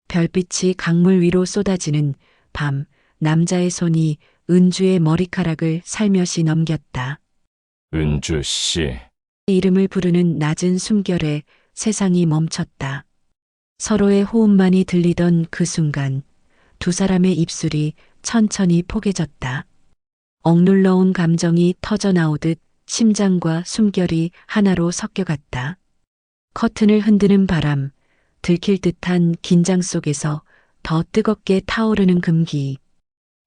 별빛이 강물 위로 쏟아지는 밤, 남자의 손이 은주의 머리카락을 살며시 넘겼다. 은주 씨, 이름을 부르는 낮은 숨결에 세상이 멈췄다. 서로의 호흡만이 들리던 그 순간 두 사람의 입술이 천천히 포개졌다. 억눌러온 감정이 터져나오듯 심장과 숨결이 하나로 섞여갔다. 커튼을 흔드는 바람, 들킬 듯한 긴장 속에서 더 뜨겁게 타오르는 금기.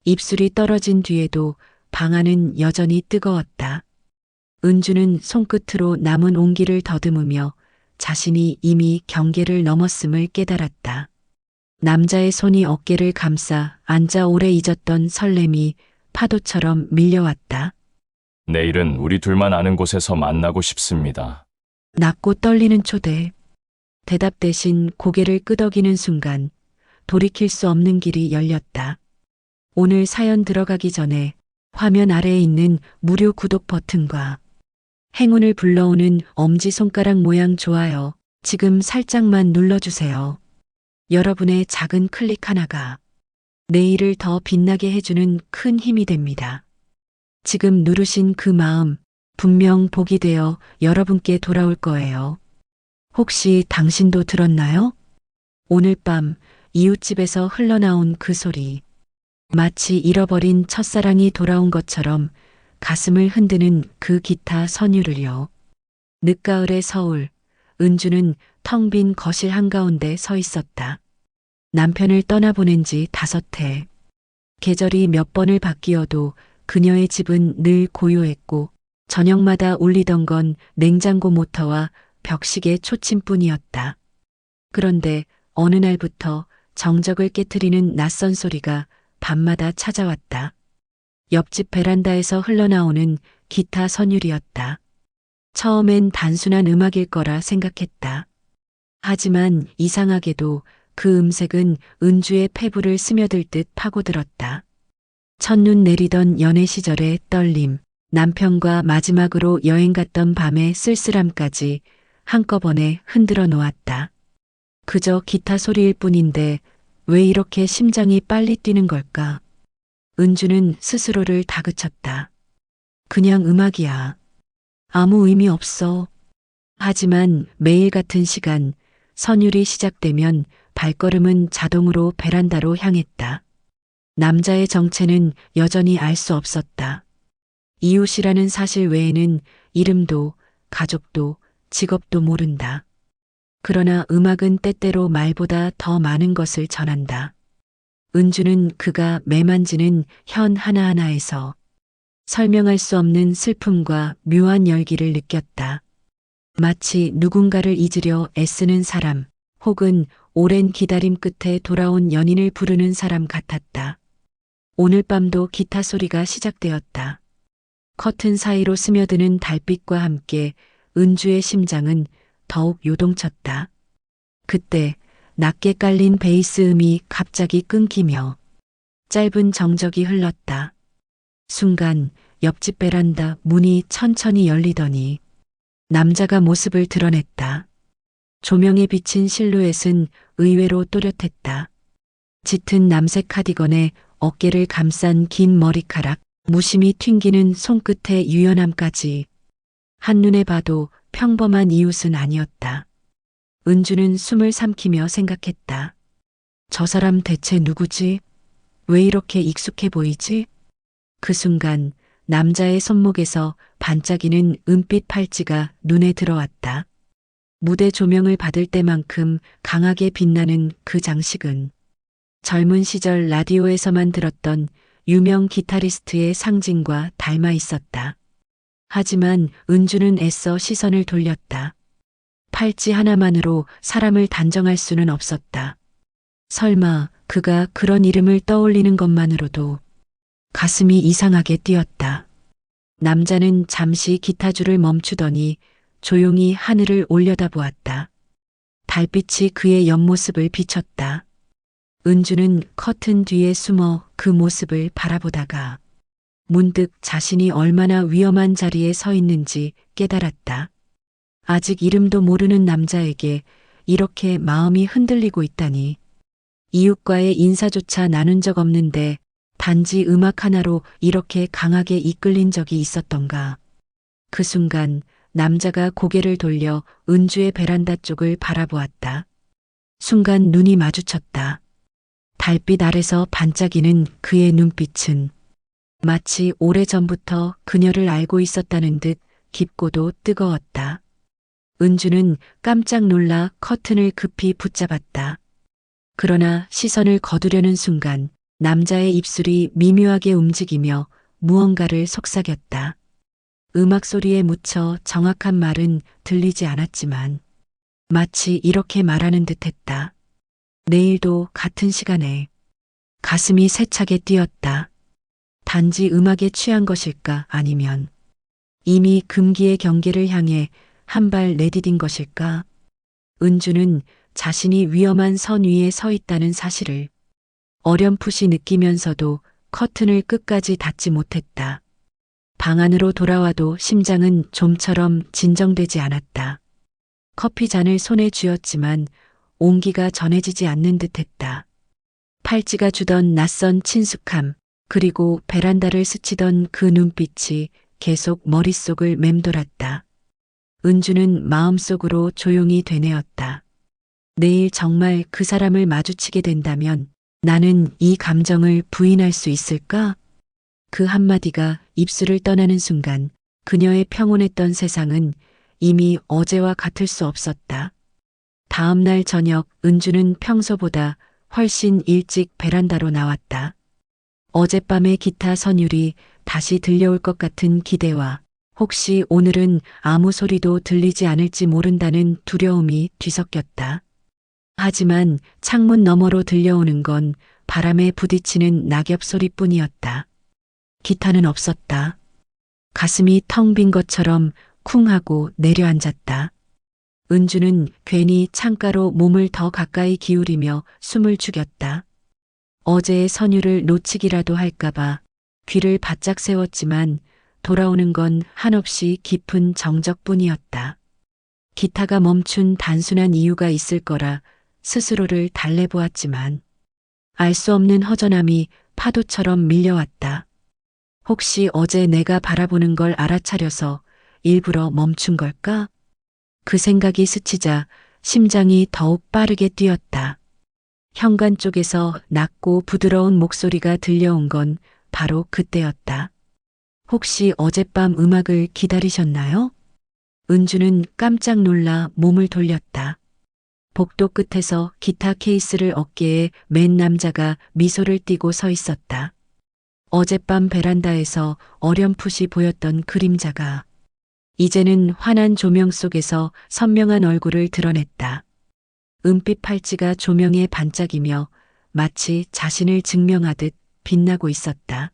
입술이 떨어진 뒤에도 방 안은 여전히 뜨거웠다. 은주는 손끝으로 남은 온기를 더듬으며 자신이 이미 경계를 넘었음을 깨달았다. 남자의 손이 어깨를 감싸 앉아 오래 잊었던 설렘이 파도처럼 밀려왔다. 내일은 우리 둘만 아는 곳에서 만나고 싶습니다. 낮고 떨리는 초대. 대답 대신 고개를 끄덕이는 순간 돌이킬 수 없는 길이 열렸다. 오늘 사연 들어가기 전에 화면 아래에 있는 무료 구독 버튼과 행운을 불러오는 엄지손가락 모양 좋아요 지금 살짝만 눌러주세요. 여러분의 작은 클릭 하나가 내일을 더 빛나게 해주는 큰 힘이 됩니다. 지금 누르신 그 마음 분명 복이 되어 여러분께 돌아올 거예요. 혹시 당신도 들었나요? 오늘 밤 이웃집에서 흘러나온 그 소리. 마치 잃어버린 첫사랑이 돌아온 것처럼 가슴을 흔드는 그 기타 선율을요. 늦가을의 서울, 은주는 텅 빈 거실 한가운데 서 있었다. 남편을 떠나보낸 지 5해. 계절이 몇 번을 바뀌어도 그녀의 집은 늘 고요했고 저녁마다 울리던 건 냉장고 모터와 벽시계 초침뿐이었다. 그런데 어느 날부터 정적을 깨트리는 낯선 소리가 밤마다 찾아왔다. 옆집 베란다에서 흘러나오는 기타 선율이었다. 처음엔 단순한 음악일 거라 생각했다. 하지만 이상하게도 그 음색은 은주의 폐부를 스며들 듯 파고들었다. 첫눈 내리던 연애 시절의 떨림, 남편과 마지막으로 여행 갔던 밤의 쓸쓸함까지 한꺼번에 흔들어 놓았다. 그저 기타 소리일 뿐인데 왜 이렇게 심장이 빨리 뛰는 걸까? 은주는 스스로를 다그쳤다. 그냥 음악이야. 아무 의미 없어. 하지만 매일 같은 시간, 선율이 시작되면 발걸음은 자동으로 베란다로 향했다. 남자의 정체는 여전히 알 수 없었다. 이웃이라는 사실 외에는 이름도, 가족도, 직업도 모른다. 그러나 음악은 때때로 말보다 더 많은 것을 전한다. 은주는 그가 매만지는 현 하나하나에서 설명할 수 없는 슬픔과 묘한 열기를 느꼈다. 마치 누군가를 잊으려 애쓰는 사람, 혹은 오랜 기다림 끝에 돌아온 연인을 부르는 사람 같았다. 오늘 밤도 기타 소리가 시작되었다. 커튼 사이로 스며드는 달빛과 함께 은주의 심장은 더욱 요동쳤다. 그때 낮게 깔린 베이스 음이 갑자기 끊기며 짧은 정적이 흘렀다. 순간 옆집 베란다 문이 천천히 열리더니 남자가 모습을 드러냈다. 조명에 비친 실루엣은 의외로 또렷했다. 짙은 남색 카디건에 어깨를 감싼 긴 머리카락, 무심히 튕기는 손끝의 유연함까지 한눈에 봐도 평범한 이웃은 아니었다. 은주는 숨을 삼키며 생각했다. 저 사람 대체 누구지? 왜 이렇게 익숙해 보이지? 그 순간 남자의 손목에서 반짝이는 은빛 팔찌가 눈에 들어왔다. 무대 조명을 받을 때만큼 강하게 빛나는 그 장식은 젊은 시절 라디오에서만 들었던 유명 기타리스트의 상징과 닮아 있었다. 하지만 은주는 애써 시선을 돌렸다. 팔찌 하나만으로 사람을 단정할 수는 없었다. 설마 그가 그런 이름을 떠올리는 것만으로도 가슴이 이상하게 뛰었다. 남자는 잠시 기타줄을 멈추더니 조용히 하늘을 올려다보았다. 달빛이 그의 옆모습을 비췄다. 은주는 커튼 뒤에 숨어 그 모습을 바라보다가 문득 자신이 얼마나 위험한 자리에 서 있는지 깨달았다. 아직 이름도 모르는 남자에게 이렇게 마음이 흔들리고 있다니. 이웃과의 인사조차 나눈 적 없는데 단지 음악 하나로 이렇게 강하게 이끌린 적이 있었던가. 그 순간 남자가 고개를 돌려 은주의 베란다 쪽을 바라보았다. 순간 눈이 마주쳤다. 달빛 아래서 반짝이는 그의 눈빛은 마치 오래전부터 그녀를 알고 있었다는 듯 깊고도 뜨거웠다. 은주는 깜짝 놀라 커튼을 급히 붙잡았다. 그러나 시선을 거두려는 순간 남자의 입술이 미묘하게 움직이며 무언가를 속삭였다. 음악 소리에 묻혀 정확한 말은 들리지 않았지만 마치 이렇게 말하는 듯했다. 내일도 같은 시간에. 가슴이 세차게 뛰었다. 단지 음악에 취한 것일까 아니면 이미 금기의 경계를 향해 한 발 내디딘 것일까? 은주는 자신이 위험한 선 위에 서 있다는 사실을 어렴풋이 느끼면서도 커튼을 끝까지 닫지 못했다. 방 안으로 돌아와도 심장은 좀처럼 진정되지 않았다. 커피 잔을 손에 쥐었지만 온기가 전해지지 않는 듯했다. 팔찌가 주던 낯선 친숙함, 그리고 베란다를 스치던 그 눈빛이 계속 머릿속을 맴돌았다. 은주는 마음속으로 조용히 되뇌었다. 내일 정말 그 사람을 마주치게 된다면 나는 이 감정을 부인할 수 있을까? 그 한마디가 입술을 떠나는 순간 그녀의 평온했던 세상은 이미 어제와 같을 수 없었다. 다음 날 저녁 은주는 평소보다 훨씬 일찍 베란다로 나왔다. 어젯밤의 기타 선율이 다시 들려올 것 같은 기대와 혹시 오늘은 아무 소리도 들리지 않을지 모른다는 두려움이 뒤섞였다. 하지만 창문 너머로 들려오는 건 바람에 부딪히는 낙엽 소리뿐이었다. 기타는 없었다. 가슴이 텅 빈 것처럼 쿵 하고 내려앉았다. 은주는 괜히 창가로 몸을 더 가까이 기울이며 숨을 죽였다. 어제의 선율을 놓치기라도 할까봐 귀를 바짝 세웠지만 돌아오는 건 한없이 깊은 정적뿐이었다. 기타가 멈춘 단순한 이유가 있을 거라 스스로를 달래보았지만 알 수 없는 허전함이 파도처럼 밀려왔다. 혹시 어제 내가 바라보는 걸 알아차려서 일부러 멈춘 걸까? 그 생각이 스치자 심장이 더욱 빠르게 뛰었다. 현관 쪽에서 낮고 부드러운 목소리가 들려온 건 바로 그때였다. 혹시 어젯밤 음악을 기다리셨나요? 은주는 깜짝 놀라 몸을 돌렸다. 복도 끝에서 기타 케이스를 어깨에 맨 남자가 미소를 띠고 서 있었다. 어젯밤 베란다에서 어렴풋이 보였던 그림자가 이제는 환한 조명 속에서 선명한 얼굴을 드러냈다. 은빛 팔찌가 조명에 반짝이며 마치 자신을 증명하듯 빛나고 있었다.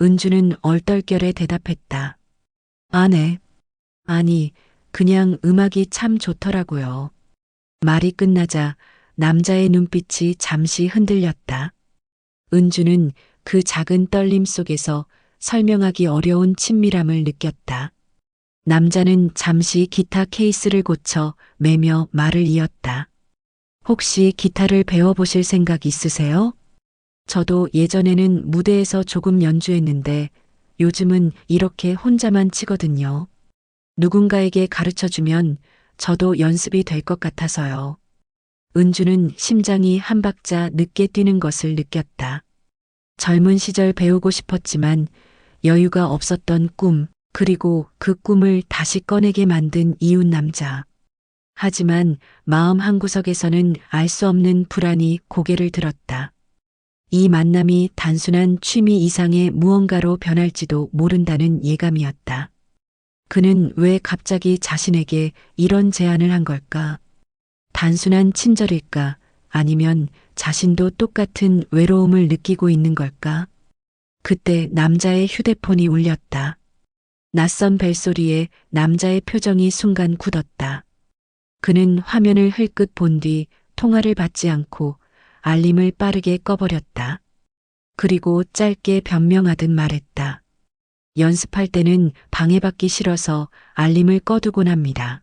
은주는 얼떨결에 대답했다. 아, 네. 아니, 그냥 음악이 참 좋더라고요. 말이 끝나자 남자의 눈빛이 잠시 흔들렸다. 은주는 그 작은 떨림 속에서 설명하기 어려운 친밀함을 느꼈다. 남자는 잠시 기타 케이스를 고쳐 매며 말을 이었다. 혹시 기타를 배워보실 생각 있으세요? 저도 예전에는 무대에서 조금 연주했는데 요즘은 이렇게 혼자만 치거든요. 누군가에게 가르쳐주면 저도 연습이 될 것 같아서요. 은주는 심장이 한 박자 늦게 뛰는 것을 느꼈다. 젊은 시절 배우고 싶었지만 여유가 없었던 꿈, 그리고 그 꿈을 다시 꺼내게 만든 이웃 남자. 하지만 마음 한구석에서는 알 수 없는 불안이 고개를 들었다. 이 만남이 단순한 취미 이상의 무언가로 변할지도 모른다는 예감이었다. 그는 왜 갑자기 자신에게 이런 제안을 한 걸까? 단순한 친절일까? 아니면 자신도 똑같은 외로움을 느끼고 있는 걸까? 그때 남자의 휴대폰이 울렸다. 낯선 벨소리에 남자의 표정이 순간 굳었다. 그는 화면을 흘끗 본 뒤 통화를 받지 않고 알림을 빠르게 꺼버렸다. 그리고 짧게 변명하듯 말했다. 연습할 때는 방해받기 싫어서 알림을 꺼두곤 합니다.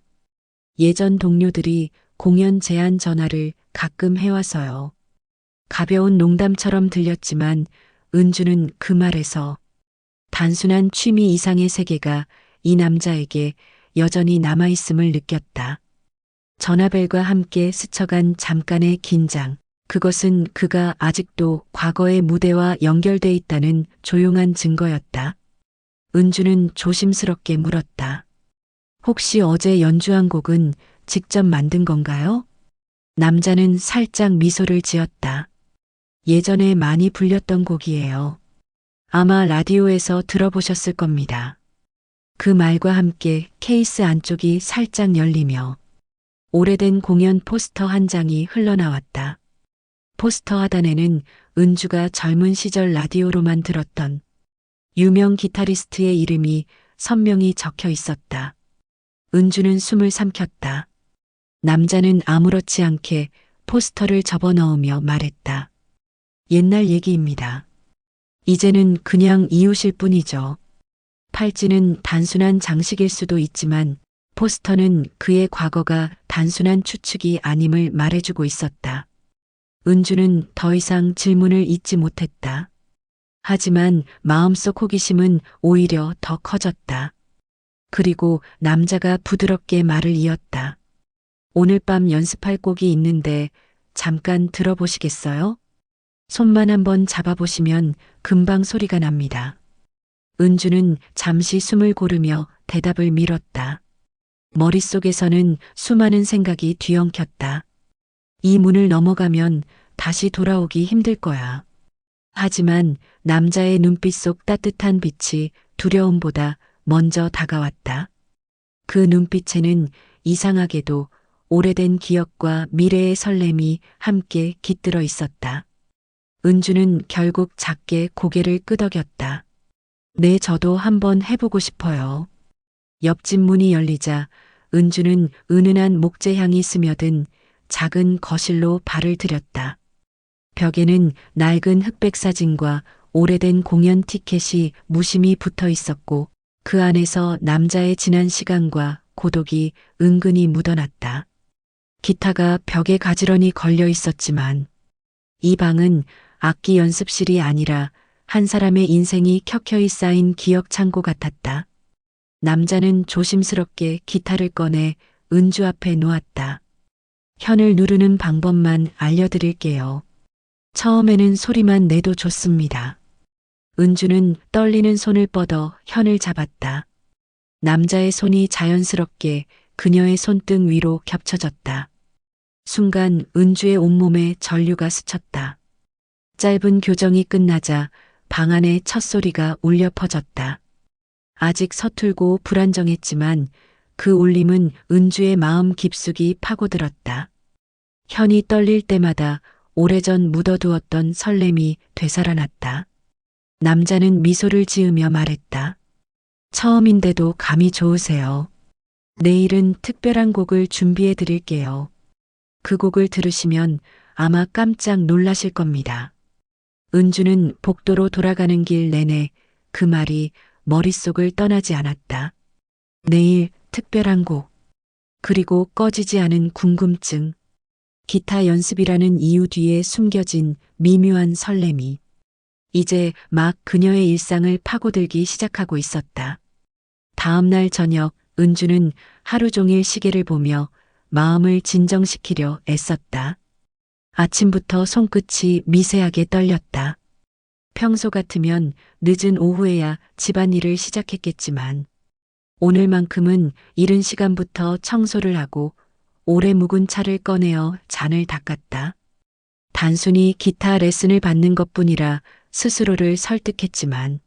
예전 동료들이 공연 제안 전화를 가끔 해와서요. 가벼운 농담처럼 들렸지만 은주는 그 말에서 단순한 취미 이상의 세계가 이 남자에게 여전히 남아있음을 느꼈다. 전화벨과 함께 스쳐간 잠깐의 긴장. 그것은 그가 아직도 과거의 무대와 연결돼 있다는 조용한 증거였다. 은주는 조심스럽게 물었다. 혹시 어제 연주한 곡은 직접 만든 건가요? 남자는 살짝 미소를 지었다. 예전에 많이 불렸던 곡이에요. 아마 라디오에서 들어보셨을 겁니다. 그 말과 함께 케이스 안쪽이 살짝 열리며 오래된 공연 포스터 한 장이 흘러나왔다. 포스터 하단에는 은주가 젊은 시절 라디오로만 들었던 유명 기타리스트의 이름이 선명히 적혀 있었다. 은주는 숨을 삼켰다. 남자는 아무렇지 않게 포스터를 접어넣으며 말했다. 옛날 얘기입니다. 이제는 그냥 이웃일 뿐이죠. 팔찌는 단순한 장식일 수도 있지만 포스터는 그의 과거가 단순한 추측이 아님을 말해주고 있었다. 은주는 더 이상 질문을 잇지 못했다. 하지만 마음속 호기심은 오히려 더 커졌다. 그리고 남자가 부드럽게 말을 이었다. 오늘 밤 연습할 곡이 있는데 잠깐 들어보시겠어요? 손만 한번 잡아보시면 금방 소리가 납니다. 은주는 잠시 숨을 고르며 대답을 미뤘다. 머릿속에서는 수많은 생각이 뒤엉켰다. 이 문을 넘어가면 다시 돌아오기 힘들 거야. 하지만 남자의 눈빛 속 따뜻한 빛이 두려움보다 먼저 다가왔다. 그 눈빛에는 이상하게도 오래된 기억과 미래의 설렘이 함께 깃들어 있었다. 은주는 결국 작게 고개를 끄덕였다. 네, 저도 한번 해보고 싶어요. 옆집 문이 열리자 은주는 은은한 목재향이 스며든 작은 거실로 발을 들였다. 벽에는 낡은 흑백 사진과 오래된 공연 티켓이 무심히 붙어 있었고 그 안에서 남자의 지난 시간과 고독이 은근히 묻어났다. 기타가 벽에 가지런히 걸려 있었지만 이 방은 악기 연습실이 아니라 한 사람의 인생이 켜켜이 쌓인 기억 창고 같았다. 남자는 조심스럽게 기타를 꺼내 은주 앞에 놓았다. 현을 누르는 방법만 알려드릴게요. 처음에는 소리만 내도 좋습니다. 은주는 떨리는 손을 뻗어 현을 잡았다. 남자의 손이 자연스럽게 그녀의 손등 위로 겹쳐졌다. 순간 은주의 온몸에 전류가 스쳤다. 짧은 교정이 끝나자 방 안에 첫 소리가 울려 퍼졌다. 아직 서툴고 불안정했지만 그 울림은 은주의 마음 깊숙이 파고들었다. 현이 떨릴 때마다 오래전 묻어두었던 설렘이 되살아났다. 남자는 미소를 지으며 말했다. 처음인데도 감이 좋으세요. 내일은 특별한 곡을 준비해 드릴게요. 그 곡을 들으시면 아마 깜짝 놀라실 겁니다. 은주는 복도로 돌아가는 길 내내 그 말이 머릿속을 떠나지 않았다. 내일 특별한 곡. 그리고 꺼지지 않은 궁금증. 기타 연습이라는 이유 뒤에 숨겨진 미묘한 설렘이 이제 막 그녀의 일상을 파고들기 시작하고 있었다. 다음 날 저녁 은주는 하루 종일 시계를 보며 마음을 진정시키려 애썼다. 아침부터 손끝이 미세하게 떨렸다. 평소 같으면 늦은 오후에야 집안일을 시작했겠지만 오늘만큼은 이른 시간부터 청소를 하고 오래 묵은 차를 꺼내어 잔을 닦았다. 단순히 기타 레슨을 받는 것뿐이라 스스로를 설득했지만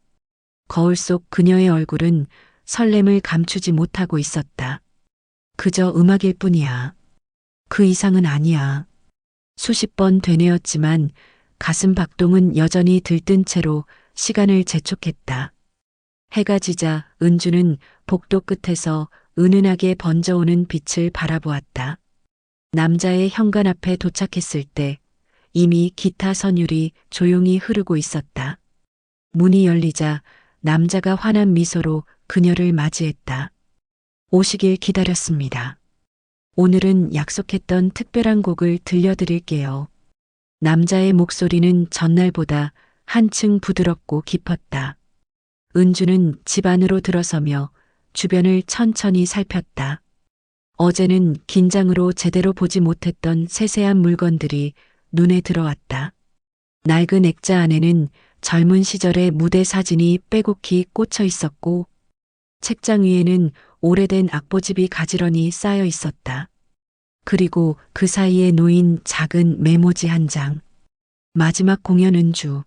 거울 속 그녀의 얼굴은 설렘을 감추지 못하고 있었다. 그저 음악일 뿐이야. 그 이상은 아니야. 수십 번 되뇌었지만 가슴 박동은 여전히 들뜬 채로 시간을 재촉했다. 해가 지자 은주는 복도 끝에서 은은하게 번져오는 빛을 바라보았다. 남자의 현관 앞에 도착했을 때 이미 기타 선율이 조용히 흐르고 있었다. 문이 열리자 남자가 환한 미소로 그녀를 맞이했다. 오시길 기다렸습니다. 오늘은 약속했던 특별한 곡을 들려드릴게요. 남자의 목소리는 전날보다 한층 부드럽고 깊었다. 은주는 집 안으로 들어서며 주변을 천천히 살폈다. 어제는 긴장으로 제대로 보지 못했던 세세한 물건들이 눈에 들어왔다. 낡은 액자 안에는 젊은 시절의 무대 사진이 빼곡히 꽂혀 있었고, 책장 위에는 오래된 악보집이 가지런히 쌓여 있었다. 그리고 그 사이에 놓인 작은 메모지 한 장. 마지막 공연 은주.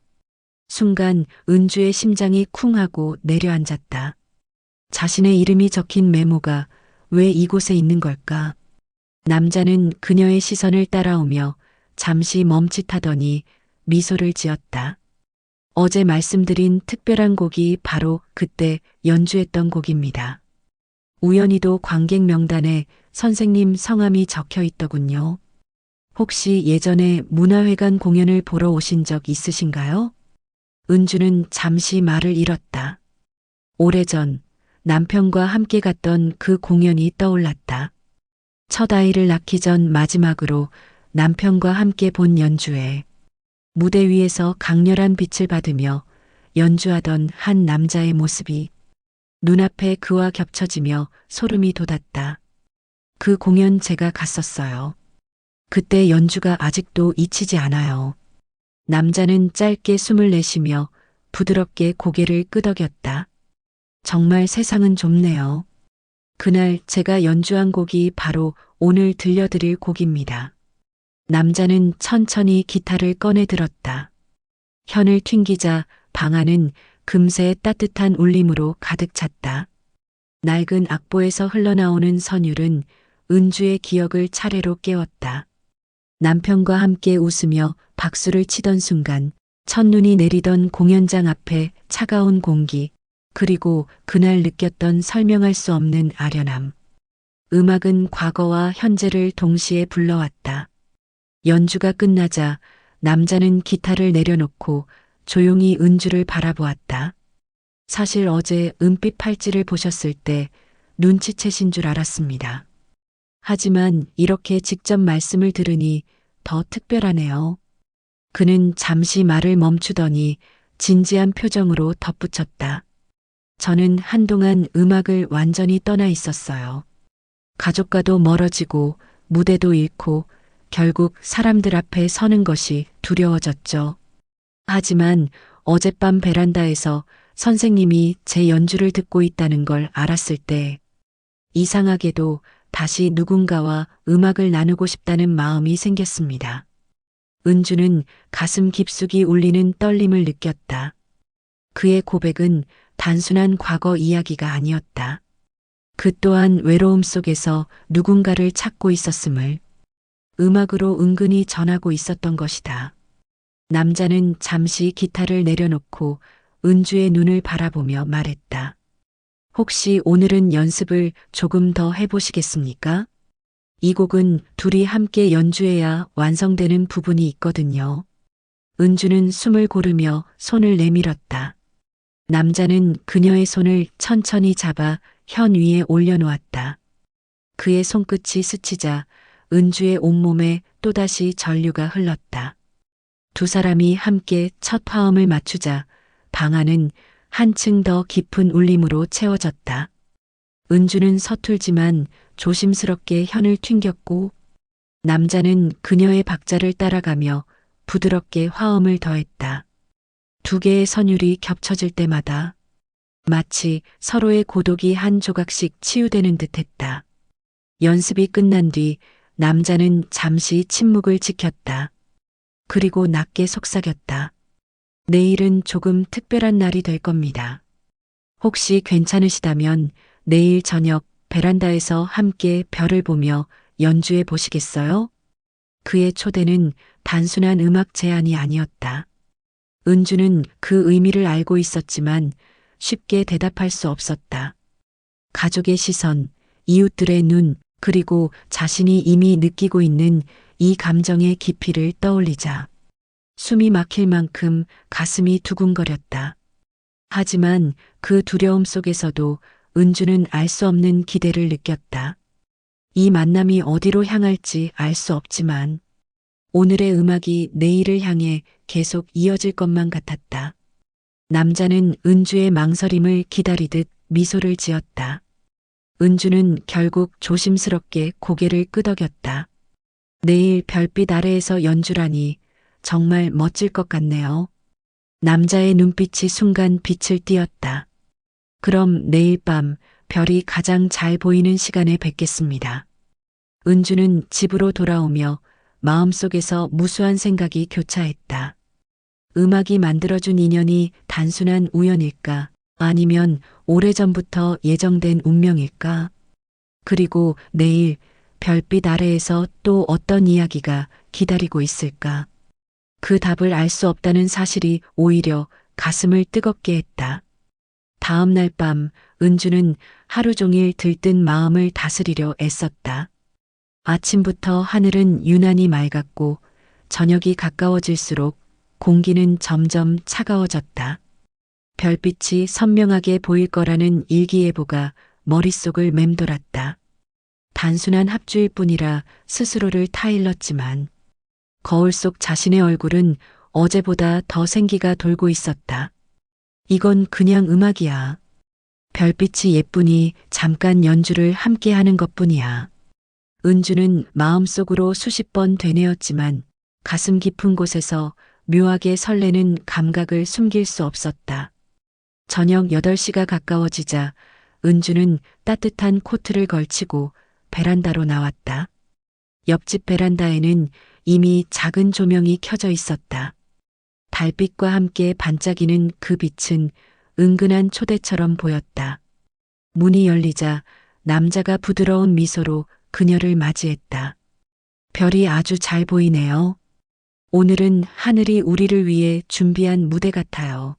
순간 은주의 심장이 쿵 하고 내려앉았다. 자신의 이름이 적힌 메모가 왜 이곳에 있는 걸까? 남자는 그녀의 시선을 따라오며 잠시 멈칫하더니 미소를 지었다. 어제 말씀드린 특별한 곡이 바로 그때 연주했던 곡입니다. 우연히도 관객 명단에 선생님 성함이 적혀 있더군요. 혹시 예전에 문화회관 공연을 보러 오신 적 있으신가요? 은주는 잠시 말을 잃었다. 오래전 남편과 함께 갔던 그 공연이 떠올랐다. 첫 아이를 낳기 전 마지막으로 남편과 함께 본 연주회. 무대 위에서 강렬한 빛을 받으며 연주하던 한 남자의 모습이 눈앞에 그와 겹쳐지며 소름이 돋았다. 그 공연 제가 갔었어요. 그때 연주가 아직도 잊히지 않아요. 남자는 짧게 숨을 내쉬며 부드럽게 고개를 끄덕였다. 정말 세상은 좁네요. 그날 제가 연주한 곡이 바로 오늘 들려드릴 곡입니다. 남자는 천천히 기타를 꺼내 들었다. 현을 튕기자 방 안은 금세 따뜻한 울림으로 가득 찼다. 낡은 악보에서 흘러나오는 선율은 은주의 기억을 차례로 깨웠다. 남편과 함께 웃으며 박수를 치던 순간 첫눈이 내리던 공연장 앞에 차가운 공기, 그리고 그날 느꼈던 설명할 수 없는 아련함. 음악은 과거와 현재를 동시에 불러왔다. 연주가 끝나자 남자는 기타를 내려놓고 조용히 은주를 바라보았다. 사실 어제 은빛 팔찌를 보셨을 때 눈치채신 줄 알았습니다. 하지만 이렇게 직접 말씀을 들으니 더 특별하네요. 그는 잠시 말을 멈추더니 진지한 표정으로 덧붙였다. 저는 한동안 음악을 완전히 떠나 있었어요. 가족과도 멀어지고 무대도 잃고 결국 사람들 앞에 서는 것이 두려워졌죠. 하지만 어젯밤 베란다에서 선생님이 제 연주를 듣고 있다는 걸 알았을 때 이상하게도 다시 누군가와 음악을 나누고 싶다는 마음이 생겼습니다. 은주는 가슴 깊숙이 울리는 떨림을 느꼈다. 그의 고백은 단순한 과거 이야기가 아니었다. 그 또한 외로움 속에서 누군가를 찾고 있었음을 음악으로 은근히 전하고 있었던 것이다. 남자는 잠시 기타를 내려놓고 은주의 눈을 바라보며 말했다. 혹시 오늘은 연습을 조금 더 해보시겠습니까? 이 곡은 둘이 함께 연주해야 완성되는 부분이 있거든요. 은주는 숨을 고르며 손을 내밀었다. 남자는 그녀의 손을 천천히 잡아 현 위에 올려놓았다. 그의 손끝이 스치자 은주의 온몸에 또다시 전류가 흘렀다. 두 사람이 함께 첫 화음을 맞추자 방 안은 한층 더 깊은 울림으로 채워졌다. 은주는 서툴지만 조심스럽게 현을 튕겼고 남자는 그녀의 박자를 따라가며 부드럽게 화음을 더했다. 두 개의 선율이 겹쳐질 때마다 마치 서로의 고독이 한 조각씩 치유되는 듯했다. 연습이 끝난 뒤 남자는 잠시 침묵을 지켰다. 그리고 낮게 속삭였다. 내일은 조금 특별한 날이 될 겁니다. 혹시 괜찮으시다면 내일 저녁 베란다에서 함께 별을 보며 연주해 보시겠어요? 그의 초대는 단순한 음악 제안이 아니었다. 은주는 그 의미를 알고 있었지만 쉽게 대답할 수 없었다. 가족의 시선, 이웃들의 눈, 그리고 자신이 이미 느끼고 있는 이 감정의 깊이를 떠올리자 숨이 막힐 만큼 가슴이 두근거렸다. 하지만 그 두려움 속에서도 은주는 알 수 없는 기대를 느꼈다. 이 만남이 어디로 향할지 알 수 없지만 오늘의 음악이 내일을 향해 계속 이어질 것만 같았다. 남자는 은주의 망설임을 기다리듯 미소를 지었다. 은주는 결국 조심스럽게 고개를 끄덕였다. 내일 별빛 아래에서 연주라니 정말 멋질 것 같네요. 남자의 눈빛이 순간 빛을 띠었다. 그럼 내일 밤 별이 가장 잘 보이는 시간에 뵙겠습니다. 은주는 집으로 돌아오며 마음속에서 무수한 생각이 교차했다. 음악이 만들어준 인연이 단순한 우연일까? 아니면 오래전부터 예정된 운명일까? 그리고 내일 별빛 아래에서 또 어떤 이야기가 기다리고 있을까? 그 답을 알 수 없다는 사실이 오히려 가슴을 뜨겁게 했다. 다음 날 밤 은주는 하루 종일 들뜬 마음을 다스리려 애썼다. 아침부터 하늘은 유난히 맑았고 저녁이 가까워질수록 공기는 점점 차가워졌다. 별빛이 선명하게 보일 거라는 일기예보가 머릿속을 맴돌았다. 단순한 합주일 뿐이라 스스로를 타일렀지만 거울 속 자신의 얼굴은 어제보다 더 생기가 돌고 있었다. 이건 그냥 음악이야. 별빛이 예쁘니 잠깐 연주를 함께 하는 것뿐이야. 은주는 마음속으로 수십 번 되뇌었지만 가슴 깊은 곳에서 묘하게 설레는 감각을 숨길 수 없었다. 저녁 8시가 가까워지자 은주는 따뜻한 코트를 걸치고 베란다로 나왔다. 옆집 베란다에는 이미 작은 조명이 켜져 있었다. 달빛과 함께 반짝이는 그 빛은 은근한 초대처럼 보였다. 문이 열리자 남자가 부드러운 미소로 그녀를 맞이했다. 별이 아주 잘 보이네요. 오늘은 하늘이 우리를 위해 준비한 무대 같아요.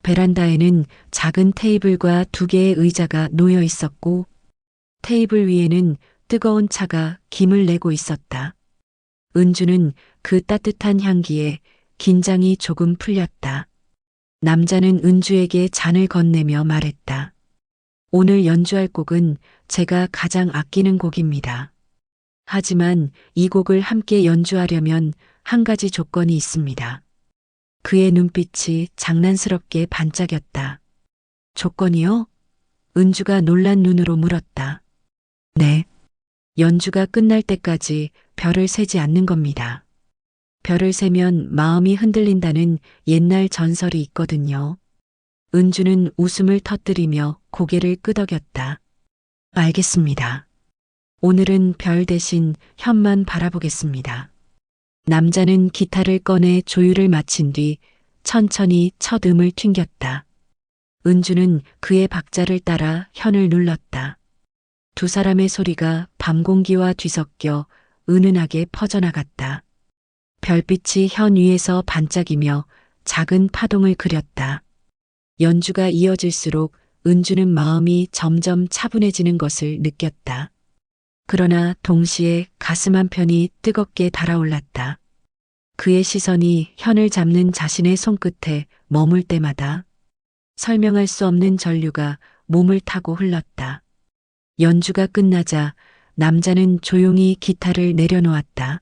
베란다에는 작은 테이블과 2개의 의자가 놓여 있었고 테이블 위에는 뜨거운 차가 김을 내고 있었다. 은주는 그 따뜻한 향기에 긴장이 조금 풀렸다. 남자는 은주에게 잔을 건네며 말했다. 오늘 연주할 곡은 제가 가장 아끼는 곡입니다. 하지만 이 곡을 함께 연주하려면 한 가지 조건이 있습니다. 그의 눈빛이 장난스럽게 반짝였다. 조건이요? 은주가 놀란 눈으로 물었다. 네. 연주가 끝날 때까지 별을 세지 않는 겁니다. 별을 세면 마음이 흔들린다는 옛날 전설이 있거든요. 은주는 웃음을 터뜨리며 고개를 끄덕였다. 알겠습니다. 오늘은 별 대신 현만 바라보겠습니다. 남자는 기타를 꺼내 조율을 마친 뒤 천천히 첫 음을 튕겼다. 은주는 그의 박자를 따라 현을 눌렀다. 두 사람의 소리가 밤 공기와 뒤섞여 은은하게 퍼져나갔다. 별빛이 현 위에서 반짝이며 작은 파동을 그렸다. 연주가 이어질수록 은주는 마음이 점점 차분해지는 것을 느꼈다. 그러나 동시에 가슴 한편이 뜨겁게 달아올랐다. 그의 시선이 현을 잡는 자신의 손끝에 머물 때마다 설명할 수 없는 전류가 몸을 타고 흘렀다. 연주가 끝나자 남자는 조용히 기타를 내려놓았다.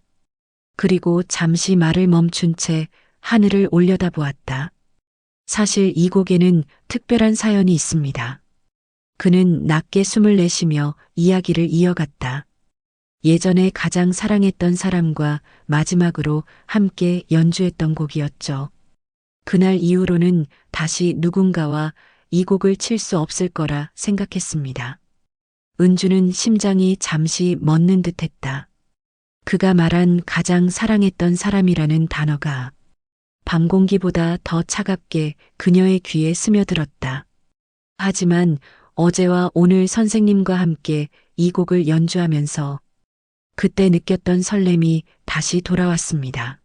그리고 잠시 말을 멈춘 채 하늘을 올려다보았다. 사실 이 곡에는 특별한 사연이 있습니다. 그는 낮게 숨을 내쉬며 이야기를 이어갔다. 예전에 가장 사랑했던 사람과 마지막으로 함께 연주했던 곡이었죠. 그날 이후로는 다시 누군가와 이 곡을 칠 수 없을 거라 생각했습니다. 은주는 심장이 잠시 멎는 듯했다. 그가 말한 가장 사랑했던 사람이라는 단어가 밤 공기보다 더 차갑게 그녀의 귀에 스며들었다. 하지만 어제와 오늘 선생님과 함께 이 곡을 연주하면서 그때 느꼈던 설렘이 다시 돌아왔습니다.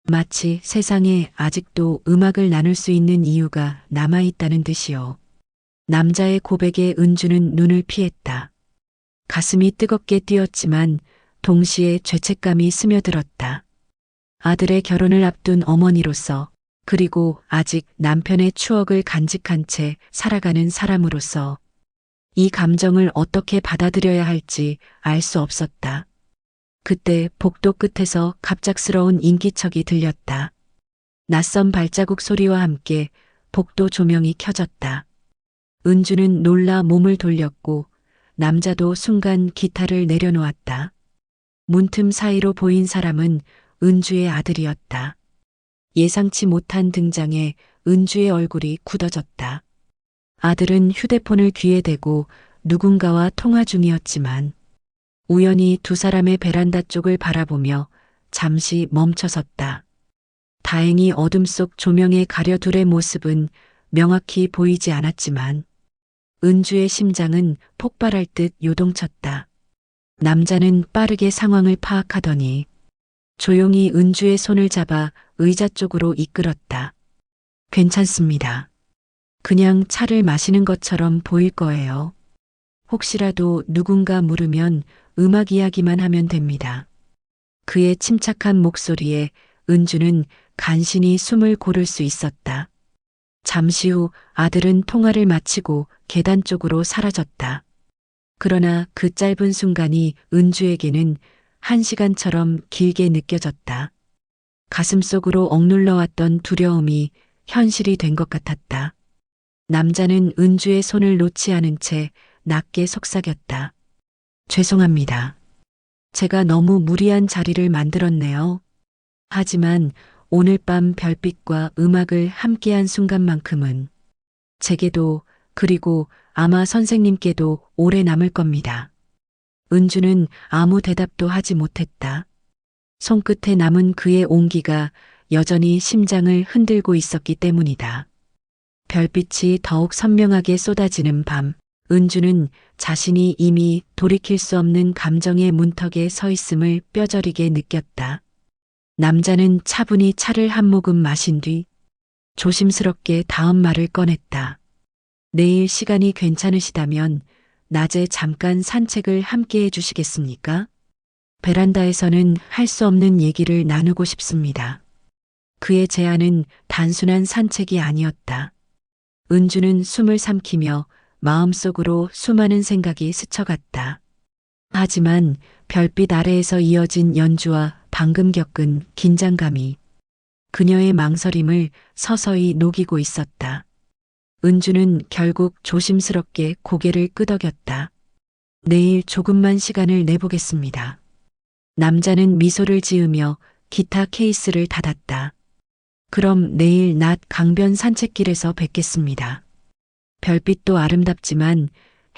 마치 세상에 아직도 음악을 나눌 수 있는 이유가 남아있다는 듯이요. 남자의 고백에 은주는 눈을 피했다. 가슴이 뜨겁게 뛰었지만 동시에 죄책감이 스며들었다. 아들의 결혼을 앞둔 어머니로서 그리고 아직 남편의 추억을 간직한 채 살아가는 사람으로서 이 감정을 어떻게 받아들여야 할지 알 수 없었다. 그때 복도 끝에서 갑작스러운 인기척이 들렸다. 낯선 발자국 소리와 함께 복도 조명이 켜졌다. 은주는 놀라 몸을 돌렸고 남자도 순간 기타를 내려놓았다. 문틈 사이로 보인 사람은 은주의 아들이었다. 예상치 못한 등장에 은주의 얼굴이 굳어졌다. 아들은 휴대폰을 귀에 대고 누군가와 통화 중이었지만 우연히 두 사람의 베란다 쪽을 바라보며 잠시 멈춰섰다. 다행히 어둠 속 조명에 가려 둘의 모습은 명확히 보이지 않았지만 은주의 심장은 폭발할 듯 요동쳤다. 남자는 빠르게 상황을 파악하더니 조용히 은주의 손을 잡아 의자 쪽으로 이끌었다. 괜찮습니다. 그냥 차를 마시는 것처럼 보일 거예요. 혹시라도 누군가 물으면 음악 이야기만 하면 됩니다. 그의 침착한 목소리에 은주는 간신히 숨을 고를 수 있었다. 잠시 후 아들은 통화를 마치고 계단 쪽으로 사라졌다. 그러나 그 짧은 순간이 은주에게는 1시간처럼 길게 느껴졌다. 가슴속으로 억눌러왔던 두려움이 현실이 된 것 같았다. 남자는 은주의 손을 놓지 않은 채 낮게 속삭였다. 죄송합니다. 제가 너무 무리한 자리를 만들었네요. 하지만 오늘 밤 별빛과 음악을 함께한 순간만큼은 제게도 그리고 아마 선생님께도 오래 남을 겁니다. 은주는 아무 대답도 하지 못했다. 손끝에 남은 그의 온기가 여전히 심장을 흔들고 있었기 때문이다. 별빛이 더욱 선명하게 쏟아지는 밤, 은주는 자신이 이미 돌이킬 수 없는 감정의 문턱에 서 있음을 뼈저리게 느꼈다. 남자는 차분히 차를 한 모금 마신 뒤 조심스럽게 다음 말을 꺼냈다. 내일 시간이 괜찮으시다면 낮에 잠깐 산책을 함께 해주시겠습니까? 베란다에서는 할 수 없는 얘기를 나누고 싶습니다. 그의 제안은 단순한 산책이 아니었다. 은주는 숨을 삼키며 마음속으로 수많은 생각이 스쳐갔다. 하지만 별빛 아래에서 이어진 연주와 방금 겪은 긴장감이 그녀의 망설임을 서서히 녹이고 있었다. 은주는 결국 조심스럽게 고개를 끄덕였다. 내일 조금만 시간을 내보겠습니다. 남자는 미소를 지으며 기타 케이스를 닫았다. 그럼 내일 낮 강변 산책길에서 뵙겠습니다. 별빛도 아름답지만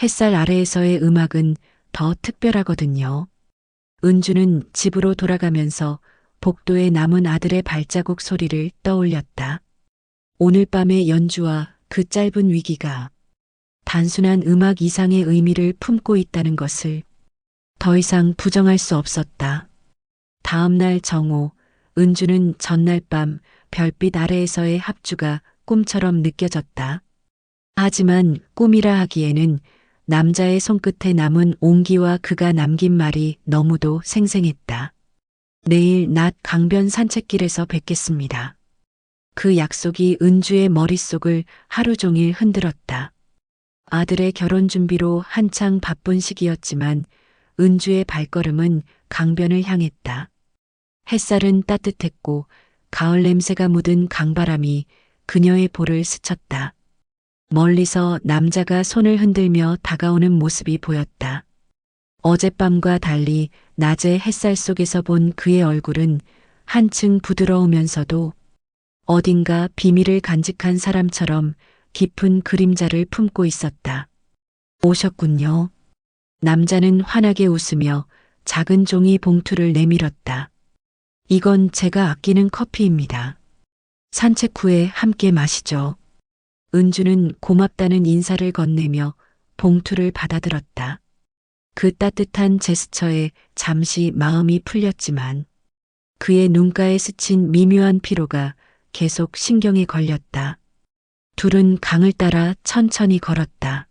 햇살 아래에서의 음악은 더 특별하거든요. 은주는 집으로 돌아가면서 복도에 남은 아들의 발자국 소리를 떠올렸다. 오늘 밤의 연주와 그 짧은 위기가 단순한 음악 이상의 의미를 품고 있다는 것을 더 이상 부정할 수 없었다. 다음 날 정오, 은주는 전날 밤 별빛 아래에서의 합주가 꿈처럼 느껴졌다. 하지만 꿈이라 하기에는 남자의 손끝에 남은 온기와 그가 남긴 말이 너무도 생생했다. 내일 낮 강변 산책길에서 뵙겠습니다. 그 약속이 은주의 머릿속을 하루 종일 흔들었다. 아들의 결혼 준비로 한창 바쁜 시기였지만 은주의 발걸음은 강변을 향했다. 햇살은 따뜻했고 가을 냄새가 묻은 강바람이 그녀의 볼을 스쳤다. 멀리서 남자가 손을 흔들며 다가오는 모습이 보였다. 어젯밤과 달리 낮의 햇살 속에서 본 그의 얼굴은 한층 부드러우면서도 어딘가 비밀을 간직한 사람처럼 깊은 그림자를 품고 있었다. 오셨군요. 남자는 환하게 웃으며 작은 종이 봉투를 내밀었다. 이건 제가 아끼는 커피입니다. 산책 후에 함께 마시죠. 은주는 고맙다는 인사를 건네며 봉투를 받아들었다. 그 따뜻한 제스처에 잠시 마음이 풀렸지만 그의 눈가에 스친 미묘한 피로가 계속 신경에 걸렸다. 둘은 강을 따라 천천히 걸었다.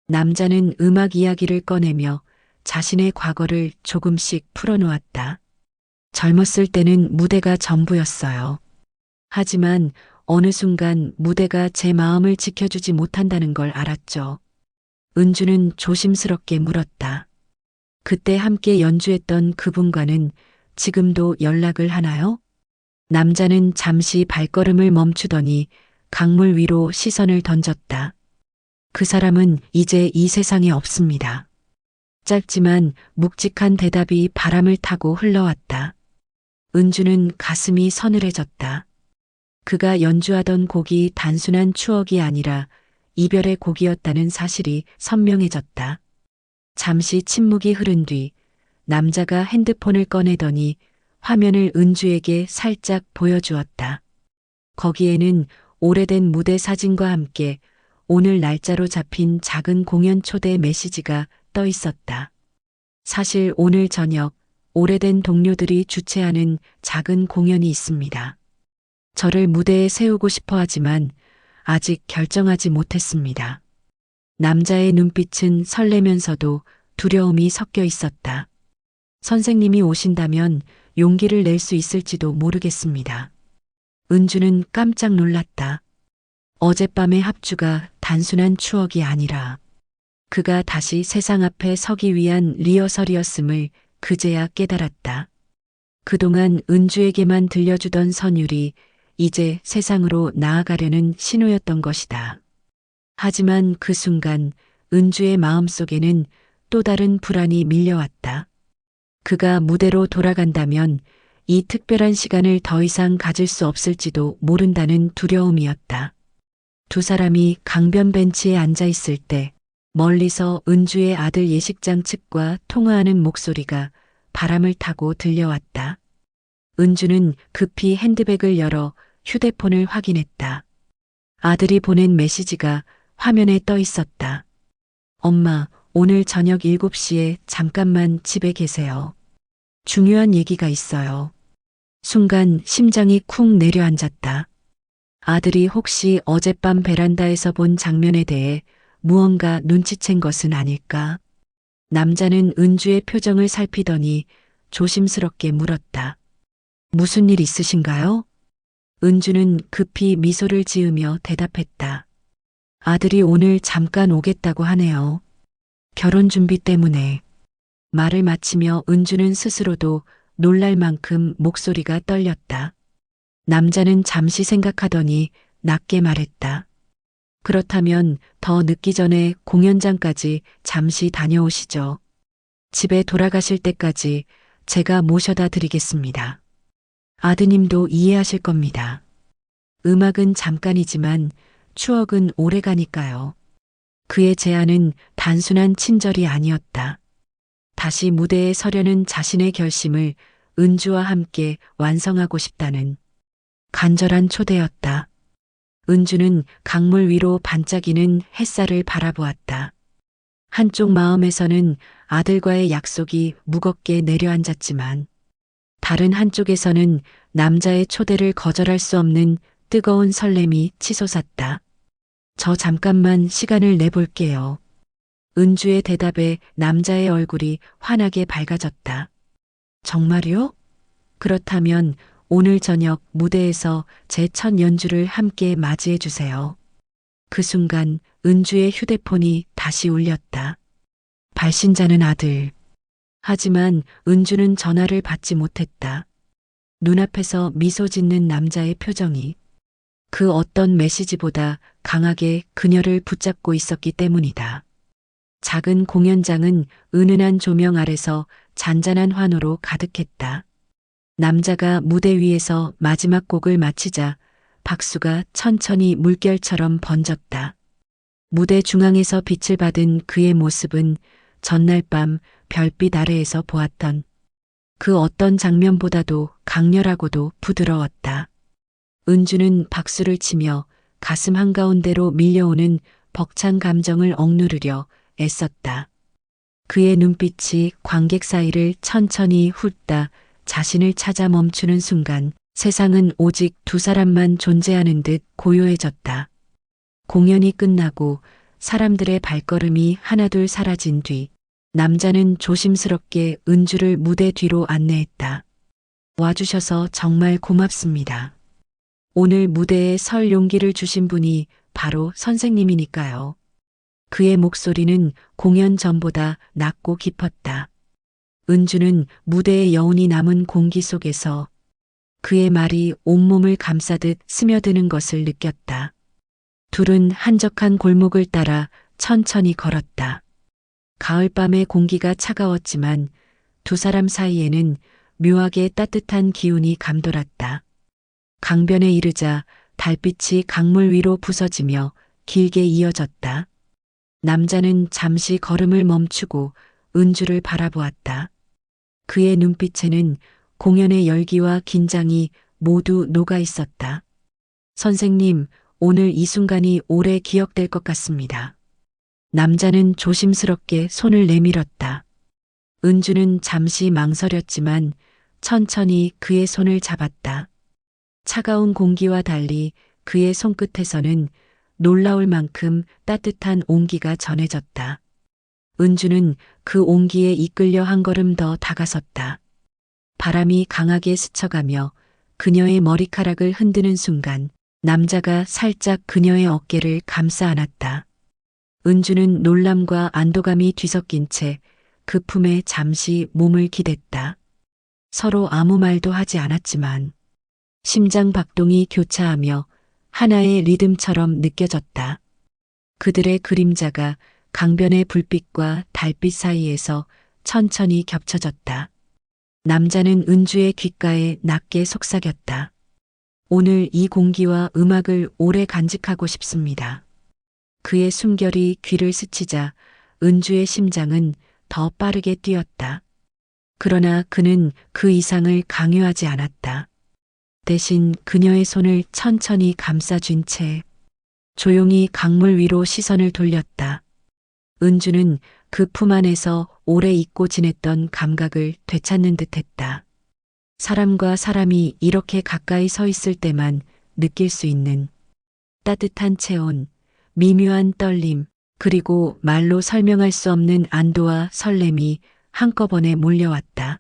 남자는 음악 이야기를 꺼내며 자신의 과거를 조금씩 풀어놓았다. 젊었을 때는 무대가 전부였어요. 하지만 어느 순간 무대가 제 마음을 지켜주지 못한다는 걸 알았죠. 은주는 조심스럽게 물었다. 그때 함께 연주했던 그분과는 지금도 연락을 하나요? 남자는 잠시 발걸음을 멈추더니 강물 위로 시선을 던졌다. 그 사람은 이제 이 세상에 없습니다. 짧지만 묵직한 대답이 바람을 타고 흘러왔다. 은주는 가슴이 서늘해졌다. 그가 연주하던 곡이 단순한 추억이 아니라 이별의 곡이었다는 사실이 선명해졌다. 잠시 침묵이 흐른 뒤 남자가 핸드폰을 꺼내더니 화면을 은주에게 살짝 보여주었다. 거기에는 오래된 무대 사진과 함께 오늘 날짜로 잡힌 작은 공연 초대 메시지가 떠 있었다. 사실 오늘 저녁 오래된 동료들이 주최하는 작은 공연이 있습니다. 저를 무대에 세우고 싶어 하지만 아직 결정하지 못했습니다. 남자의 눈빛은 설레면서도 두려움이 섞여 있었다. 선생님이 오신다면 용기를 낼 수 있을지도 모르겠습니다. 은주는 깜짝 놀랐다. 어젯밤의 합주가 단순한 추억이 아니라 그가 다시 세상 앞에 서기 위한 리허설이었음을 그제야 깨달았다. 그동안 은주에게만 들려주던 선율이 이제 세상으로 나아가려는 신호였던 것이다. 하지만 그 순간 은주의 마음속에는 또 다른 불안이 밀려왔다. 그가 무대로 돌아간다면 이 특별한 시간을 더 이상 가질 수 없을지도 모른다는 두려움이었다. 두 사람이 강변 벤치에 앉아 있을 때 멀리서 은주의 아들 예식장 측과 통화하는 목소리가 바람을 타고 들려왔다. 은주는 급히 핸드백을 열어 휴대폰을 확인했다. 아들이 보낸 메시지가 화면에 떠 있었다. 엄마, 오늘 저녁 7시에 잠깐만 집에 계세요. 중요한 얘기가 있어요. 순간 심장이 쿵 내려앉았다. 아들이 혹시 어젯밤 베란다에서 본 장면에 대해 무언가 눈치챈 것은 아닐까? 남자는 은주의 표정을 살피더니 조심스럽게 물었다. 무슨 일 있으신가요? 은주는 급히 미소를 지으며 대답했다. 아들이 오늘 잠깐 오겠다고 하네요. 결혼 준비 때문에. 말을 마치며 은주는 스스로도 놀랄 만큼 목소리가 떨렸다. 남자는 잠시 생각하더니 낮게 말했다. 그렇다면 더 늦기 전에 공연장까지 잠시 다녀오시죠. 집에 돌아가실 때까지 제가 모셔다 드리겠습니다. 아드님도 이해하실 겁니다. 음악은 잠깐이지만 추억은 오래가니까요. 그의 제안은 단순한 친절이 아니었다. 다시 무대에 서려는 자신의 결심을 은주와 함께 완성하고 싶다는 간절한 초대였다. 은주는 강물 위로 반짝이는 햇살을 바라보았다. 한쪽 마음에서는 아들과의 약속이 무겁게 내려앉았지만 다른 한쪽에서는 남자의 초대를 거절할 수 없는 뜨거운 설렘이 치솟았다. 저 잠깐만 시간을 내볼게요. 은주의 대답에 남자의 얼굴이 환하게 밝아졌다. 정말요? 그렇다면 오늘 저녁 무대에서 제 첫 연주를 함께 맞이해 주세요. 그 순간 은주의 휴대폰이 다시 울렸다. 발신자는 아들. 하지만 은주는 전화를 받지 못했다. 눈앞에서 미소 짓는 남자의 표정이 그 어떤 메시지보다 강하게 그녀를 붙잡고 있었기 때문이다. 작은 공연장은 은은한 조명 아래서 잔잔한 환호로 가득했다. 남자가 무대 위에서 마지막 곡을 마치자 박수가 천천히 물결처럼 번졌다. 무대 중앙에서 빛을 받은 그의 모습은 전날 밤 별빛 아래에서 보았던 그 어떤 장면보다도 강렬하고도 부드러웠다. 은주는 박수를 치며 가슴 한가운데로 밀려오는 벅찬 감정을 억누르려 애썼다. 그의 눈빛이 관객 사이를 천천히 훑다 자신을 찾아 멈추는 순간 세상은 오직 두 사람만 존재하는 듯 고요해졌다. 공연이 끝나고 사람들의 발걸음이 하나둘 사라진 뒤 남자는 조심스럽게 은주를 무대 뒤로 안내했다. 와주셔서 정말 고맙습니다. 오늘 무대에 설 용기를 주신 분이 바로 선생님이니까요. 그의 목소리는 공연 전보다 낮고 깊었다. 은주는 무대의 여운이 남은 공기 속에서 그의 말이 온몸을 감싸듯 스며드는 것을 느꼈다. 둘은 한적한 골목을 따라 천천히 걸었다. 가을밤의 공기가 차가웠지만 두 사람 사이에는 묘하게 따뜻한 기운이 감돌았다. 강변에 이르자 달빛이 강물 위로 부서지며 길게 이어졌다. 남자는 잠시 걸음을 멈추고 은주를 바라보았다. 그의 눈빛에는 공연의 열기와 긴장이 모두 녹아 있었다. 선생님, 오늘 이 순간이 오래 기억될 것 같습니다. 남자는 조심스럽게 손을 내밀었다. 은주는 잠시 망설였지만 천천히 그의 손을 잡았다. 차가운 공기와 달리 그의 손끝에서는 놀라울 만큼 따뜻한 온기가 전해졌다. 은주는 그 온기에 이끌려 한 걸음 더 다가섰다. 바람이 강하게 스쳐가며 그녀의 머리카락을 흔드는 순간 남자가 살짝 그녀의 어깨를 감싸 안았다. 은주는 놀람과 안도감이 뒤섞인 채 그 품에 잠시 몸을 기댔다. 서로 아무 말도 하지 않았지만 심장 박동이 교차하며 하나의 리듬처럼 느껴졌다. 그들의 그림자가 강변의 불빛과 달빛 사이에서 천천히 겹쳐졌다. 남자는 은주의 귓가에 낮게 속삭였다. 오늘 이 공기와 음악을 오래 간직하고 싶습니다. 그의 숨결이 귀를 스치자 은주의 심장은 더 빠르게 뛰었다. 그러나 그는 그 이상을 강요하지 않았다. 대신 그녀의 손을 천천히 감싸준 채 조용히 강물 위로 시선을 돌렸다. 은주는 그 품 안에서 오래 잊고 지냈던 감각을 되찾는 듯했다. 사람과 사람이 이렇게 가까이 서 있을 때만 느낄 수 있는 따뜻한 체온, 미묘한 떨림, 그리고 말로 설명할 수 없는 안도와 설렘이 한꺼번에 몰려왔다.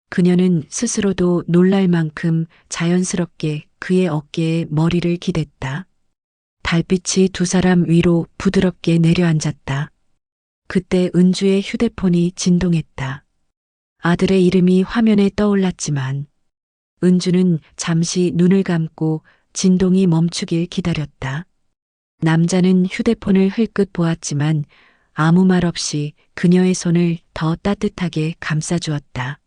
그녀는 스스로도 놀랄 만큼 자연스럽게 그의 어깨에 머리를 기댔다. 달빛이 두 사람 위로 부드럽게 내려앉았다. 그때 은주의 휴대폰이 진동했다. 아들의 이름이 화면에 떠올랐지만 은주는 잠시 눈을 감고 진동이 멈추길 기다렸다. 남자는 휴대폰을 흘끗 보았지만 아무 말 없이 그녀의 손을 더 따뜻하게 감싸주었다.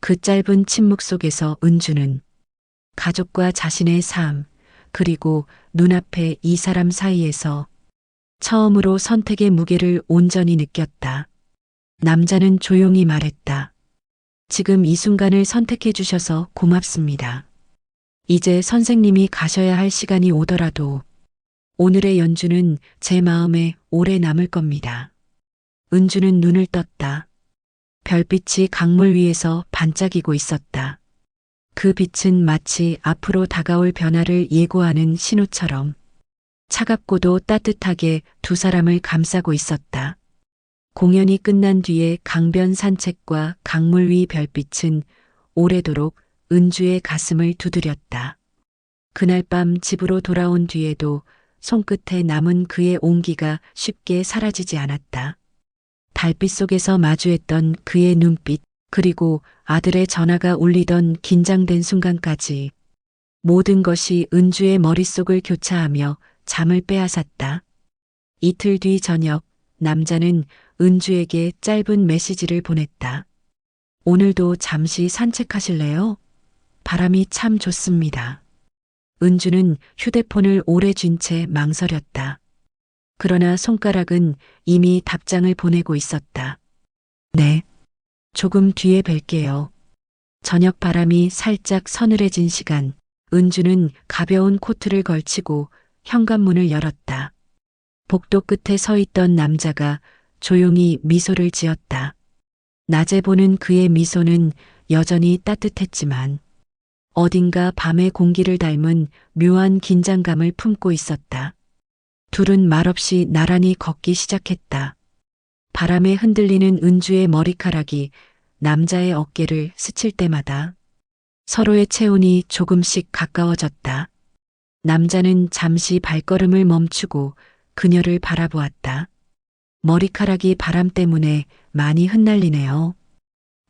그 짧은 침묵 속에서 은주는 가족과 자신의 삶, 그리고 눈앞의 이 사람 사이에서 처음으로 선택의 무게를 온전히 느꼈다. 남자는 조용히 말했다. 지금 이 순간을 선택해 주셔서 고맙습니다. 이제 선생님이 가셔야 할 시간이 오더라도 오늘의 연주는 제 마음에 오래 남을 겁니다. 은주는 눈을 떴다. 별빛이 강물 위에서 반짝이고 있었다. 그 빛은 마치 앞으로 다가올 변화를 예고하는 신호처럼 차갑고도 따뜻하게 두 사람을 감싸고 있었다. 공연이 끝난 뒤에 강변 산책과 강물 위 별빛은 오래도록 은주의 가슴을 두드렸다. 그날 밤 집으로 돌아온 뒤에도 손끝에 남은 그의 온기가 쉽게 사라지지 않았다. 달빛 속에서 마주했던 그의 눈빛, 그리고 아들의 전화가 울리던 긴장된 순간까지 모든 것이 은주의 머릿속을 교차하며 잠을 빼앗았다. 이틀 뒤 저녁, 남자는 은주에게 짧은 메시지를 보냈다. 오늘도 잠시 산책하실래요? 바람이 참 좋습니다. 은주는 휴대폰을 오래 쥔 채 망설였다. 그러나 손가락은 이미 답장을 보내고 있었다. 네. 조금 뒤에 뵐게요. 저녁 바람이 살짝 서늘해진 시간, 은주는 가벼운 코트를 걸치고 현관문을 열었다. 복도 끝에 서 있던 남자가 조용히 미소를 지었다. 낮에 보는 그의 미소는 여전히 따뜻했지만 어딘가 밤의 공기를 닮은 묘한 긴장감을 품고 있었다. 둘은 말없이 나란히 걷기 시작했다. 바람에 흔들리는 은주의 머리카락이 남자의 어깨를 스칠 때마다 서로의 체온이 조금씩 가까워졌다. 남자는 잠시 발걸음을 멈추고 그녀를 바라보았다. 머리카락이 바람 때문에 많이 흩날리네요.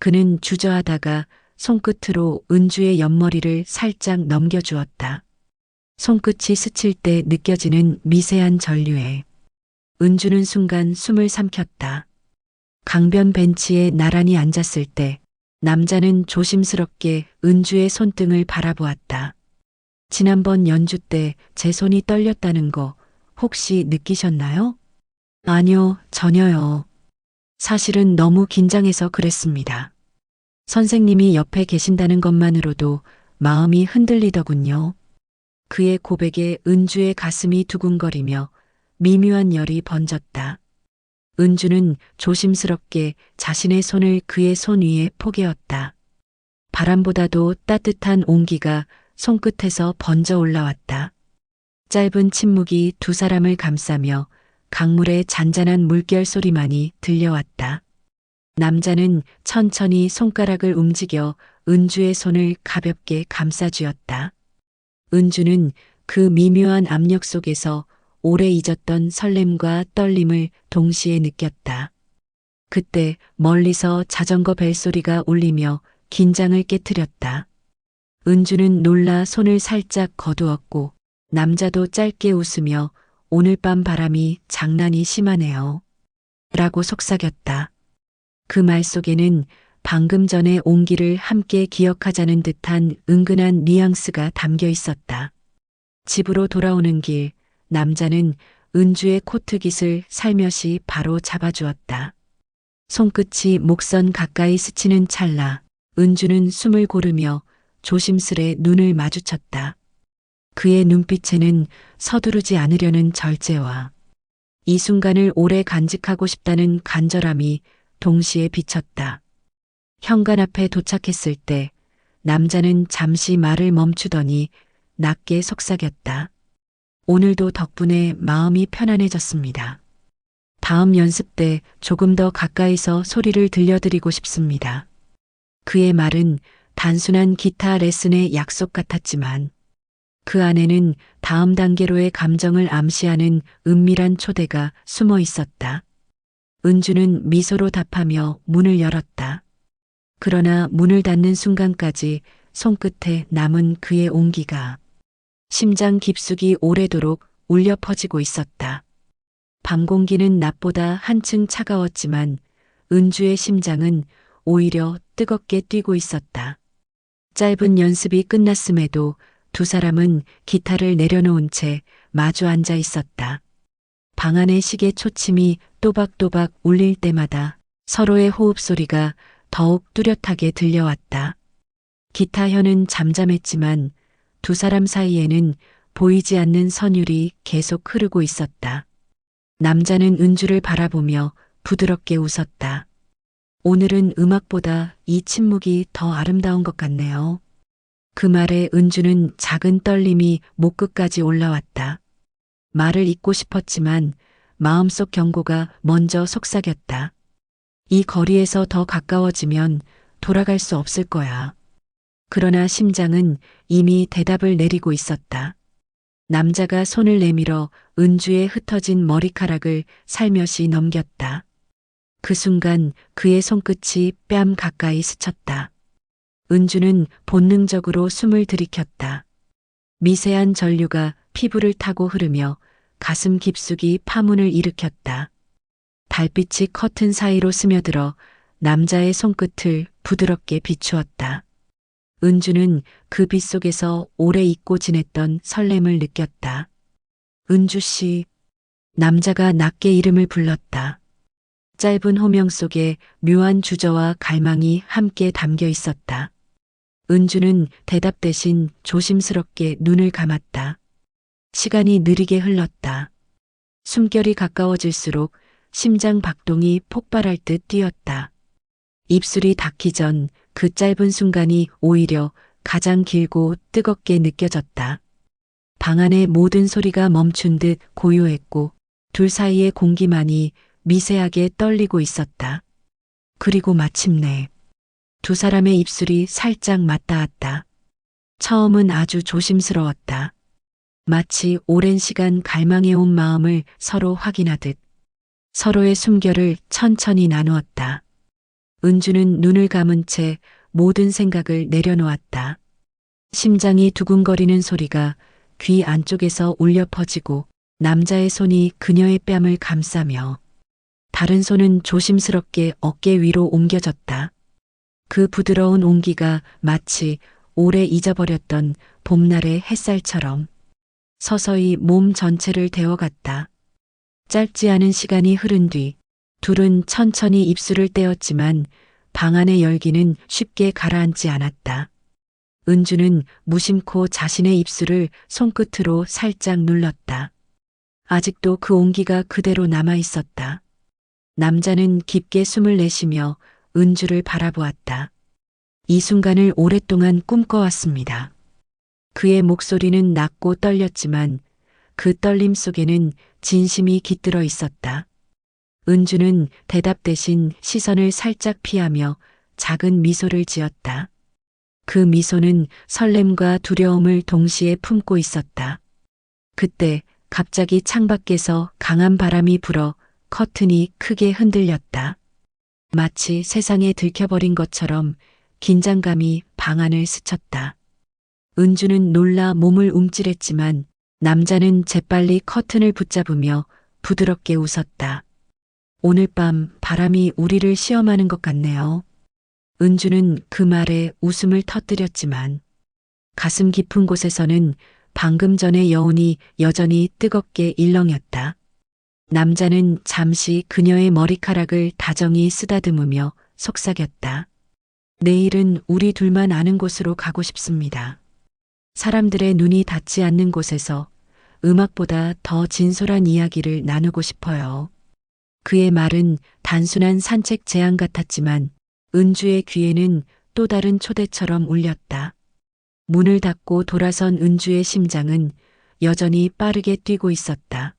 그는 주저하다가 손끝으로 은주의 옆머리를 살짝 넘겨주었다. 손끝이 스칠 때 느껴지는 미세한 전류에 은주는 순간 숨을 삼켰다. 강변 벤치에 나란히 앉았을 때 남자는 조심스럽게 은주의 손등을 바라보았다. 지난번 연주 때 제 손이 떨렸다는 거 혹시 느끼셨나요? 아니요, 전혀요. 사실은 너무 긴장해서 그랬습니다. 선생님이 옆에 계신다는 것만으로도 마음이 흔들리더군요. 그의 고백에 은주의 가슴이 두근거리며 미묘한 열이 번졌다. 은주는 조심스럽게 자신의 손을 그의 손 위에 포개었다. 바람보다도 따뜻한 온기가 손끝에서 번져 올라왔다. 짧은 침묵이 두 사람을 감싸며 강물의 잔잔한 물결 소리만이 들려왔다. 남자는 천천히 손가락을 움직여 은주의 손을 가볍게 감싸주었다. 은주는 그 미묘한 압력 속에서 오래 잊었던 설렘과 떨림을 동시에 느꼈다. 그때 멀리서 자전거 벨소리가 울리며 긴장을 깨트렸다. 은주는 놀라 손을 살짝 거두었고 남자도 짧게 웃으며 오늘 밤 바람이 장난이 심하네요. 라고 속삭였다. 그 말 속에는 방금 전의 온기를 함께 기억하자는 듯한 은근한 뉘앙스가 담겨 있었다. 집으로 돌아오는 길, 남자는 은주의 코트깃을 살며시 바로 잡아주었다. 손끝이 목선 가까이 스치는 찰나 은주는 숨을 고르며 조심스레 눈을 마주쳤다. 그의 눈빛에는 서두르지 않으려는 절제와 이 순간을 오래 간직하고 싶다는 간절함이 동시에 비쳤다. 현관 앞에 도착했을 때 남자는 잠시 말을 멈추더니 낮게 속삭였다. 오늘도 덕분에 마음이 편안해졌습니다. 다음 연습 때 조금 더 가까이서 소리를 들려드리고 싶습니다. 그의 말은 단순한 기타 레슨의 약속 같았지만 그 안에는 다음 단계로의 감정을 암시하는 은밀한 초대가 숨어 있었다. 은주는 미소로 답하며 문을 열었다. 그러나 문을 닫는 순간까지 손끝에 남은 그의 온기가 심장 깊숙이 오래도록 울려 퍼지고 있었다. 밤 공기는 낮보다 한층 차가웠지만 은주의 심장은 오히려 뜨겁게 뛰고 있었다. 짧은 연습이 끝났음에도 두 사람은 기타를 내려놓은 채 마주 앉아 있었다. 방 안의 시계 초침이 또박또박 울릴 때마다 서로의 호흡 소리가 더욱 뚜렷하게 들려왔다. 기타 혀는 잠잠했지만 두 사람 사이에는 보이지 않는 선율이 계속 흐르고 있었다. 남자는 은주를 바라보며 부드럽게 웃었다. 오늘은 음악보다 이 침묵이 더 아름다운 것 같네요. 그 말에 은주는 작은 떨림이 목끝까지 올라왔다. 말을 잇고 싶었지만 마음속 경고가 먼저 속삭였다. 이 거리에서 더 가까워지면 돌아갈 수 없을 거야. 그러나 심장은 이미 대답을 내리고 있었다. 남자가 손을 내밀어 은주의 흩어진 머리카락을 살며시 넘겼다. 그 순간 그의 손끝이 뺨 가까이 스쳤다. 은주는 본능적으로 숨을 들이켰다. 미세한 전류가 피부를 타고 흐르며 가슴 깊숙이 파문을 일으켰다. 달빛이 커튼 사이로 스며들어 남자의 손끝을 부드럽게 비추었다. 은주는 그 빛 속에서 오래 잊고 지냈던 설렘을 느꼈다. 은주 씨. 남자가 낮게 이름을 불렀다. 짧은 호명 속에 묘한 주저와 갈망이 함께 담겨 있었다. 은주는 대답 대신 조심스럽게 눈을 감았다. 시간이 느리게 흘렀다. 숨결이 가까워질수록 심장 박동이 폭발할 듯 뛰었다. 입술이 닿기 전 그 짧은 순간이 오히려 가장 길고 뜨겁게 느껴졌다. 방 안의 모든 소리가 멈춘 듯 고요했고 둘 사이의 공기만이 미세하게 떨리고 있었다. 그리고 마침내 두 사람의 입술이 살짝 맞닿았다. 처음은 아주 조심스러웠다. 마치 오랜 시간 갈망해온 마음을 서로 확인하듯 서로의 숨결을 천천히 나누었다. 은주는 눈을 감은 채 모든 생각을 내려놓았다. 심장이 두근거리는 소리가 귀 안쪽에서 울려 퍼지고 남자의 손이 그녀의 뺨을 감싸며 다른 손은 조심스럽게 어깨 위로 옮겨졌다. 그 부드러운 온기가 마치 오래 잊어버렸던 봄날의 햇살처럼 서서히 몸 전체를 데워갔다. 짧지 않은 시간이 흐른 뒤 둘은 천천히 입술을 떼었지만 방 안의 열기는 쉽게 가라앉지 않았다. 은주는 무심코 자신의 입술을 손끝으로 살짝 눌렀다. 아직도 그 온기가 그대로 남아 있었다. 남자는 깊게 숨을 내쉬며 은주를 바라보았다. 이 순간을 오랫동안 꿈꿔왔습니다. 그의 목소리는 낮고 떨렸지만 그 떨림 속에는 진심이 깃들어 있었다. 은주는 대답 대신 시선을 살짝 피하며 작은 미소를 지었다. 그 미소는 설렘과 두려움을 동시에 품고 있었다. 그때 갑자기 창밖에서 강한 바람이 불어 커튼이 크게 흔들렸다. 마치 세상에 들켜버린 것처럼 긴장감이 방 안을 스쳤다. 은주는 놀라 몸을 움찔했지만 남자는 재빨리 커튼을 붙잡으며 부드럽게 웃었다. 오늘 밤 바람이 우리를 시험하는 것 같네요. 은주는 그 말에 웃음을 터뜨렸지만 가슴 깊은 곳에서는 방금 전의 여운이 여전히 뜨겁게 일렁였다. 남자는 잠시 그녀의 머리카락을 다정히 쓰다듬으며 속삭였다. 내일은 우리 둘만 아는 곳으로 가고 싶습니다. 사람들의 눈이 닿지 않는 곳에서 음악보다 더 진솔한 이야기를 나누고 싶어요. 그의 말은 단순한 산책 제안 같았지만 은주의 귀에는 또 다른 초대처럼 울렸다. 문을 닫고 돌아선 은주의 심장은 여전히 빠르게 뛰고 있었다.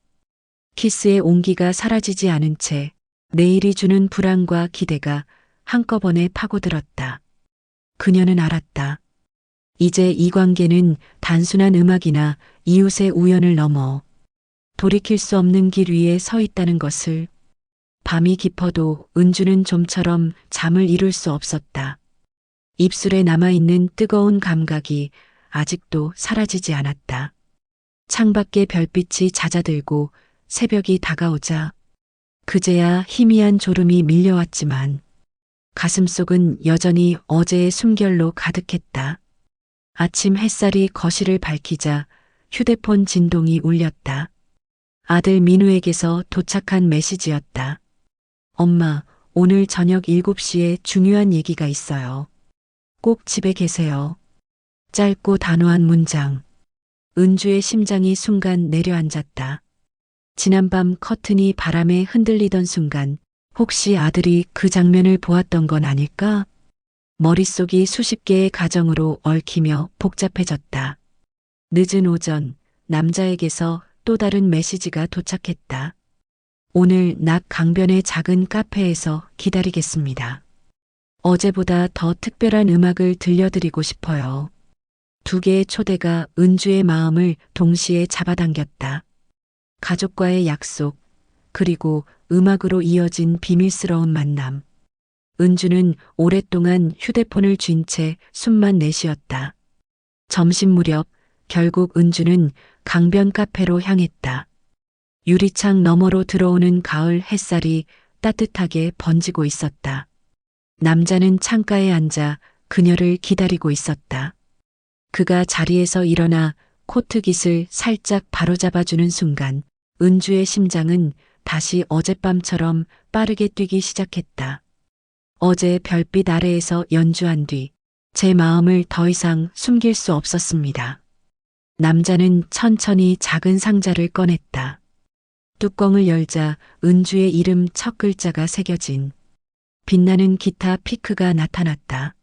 키스의 온기가 사라지지 않은 채 내일이 주는 불안과 기대가 한꺼번에 파고들었다. 그녀는 알았다. 이제 이 관계는 단순한 음악이나 이웃의 우연을 넘어 돌이킬 수 없는 길 위에 서 있다는 것을. 밤이 깊어도 은주는 좀처럼 잠을 이룰 수 없었다. 입술에 남아있는 뜨거운 감각이 아직도 사라지지 않았다. 창밖에 별빛이 잦아들고 새벽이 다가오자 그제야 희미한 졸음이 밀려왔지만 가슴속은 여전히 어제의 숨결로 가득했다. 아침 햇살이 거실을 밝히자 휴대폰 진동이 울렸다. 아들 민우에게서 도착한 메시지였다. 엄마, 오늘 저녁 7시에 중요한 얘기가 있어요. 꼭 집에 계세요. 짧고 단호한 문장. 은주의 심장이 순간 내려앉았다. 지난밤 커튼이 바람에 흔들리던 순간 혹시 아들이 그 장면을 보았던 건 아닐까? 머릿속이 수십 개의 가정으로 얽히며 복잡해졌다. 늦은 오전, 남자에게서 또 다른 메시지가 도착했다. 오늘 낮 강변의 작은 카페에서 기다리겠습니다. 어제보다 더 특별한 음악을 들려드리고 싶어요. 두 개의 초대가 은주의 마음을 동시에 잡아당겼다. 가족과의 약속, 그리고 음악으로 이어진 비밀스러운 만남. 은주는 오랫동안 휴대폰을 쥔 채 숨만 내쉬었다. 점심 무렵 결국 은주는 강변 카페로 향했다. 유리창 너머로 들어오는 가을 햇살이 따뜻하게 번지고 있었다. 남자는 창가에 앉아 그녀를 기다리고 있었다. 그가 자리에서 일어나 코트깃을 살짝 바로잡아주는 순간 은주의 심장은 다시 어젯밤처럼 빠르게 뛰기 시작했다. 어제 별빛 아래에서 연주한 뒤 제 마음을 더 이상 숨길 수 없었습니다. 남자는 천천히 작은 상자를 꺼냈다. 뚜껑을 열자 은주의 이름 첫 글자가 새겨진 빛나는 기타 피크가 나타났다.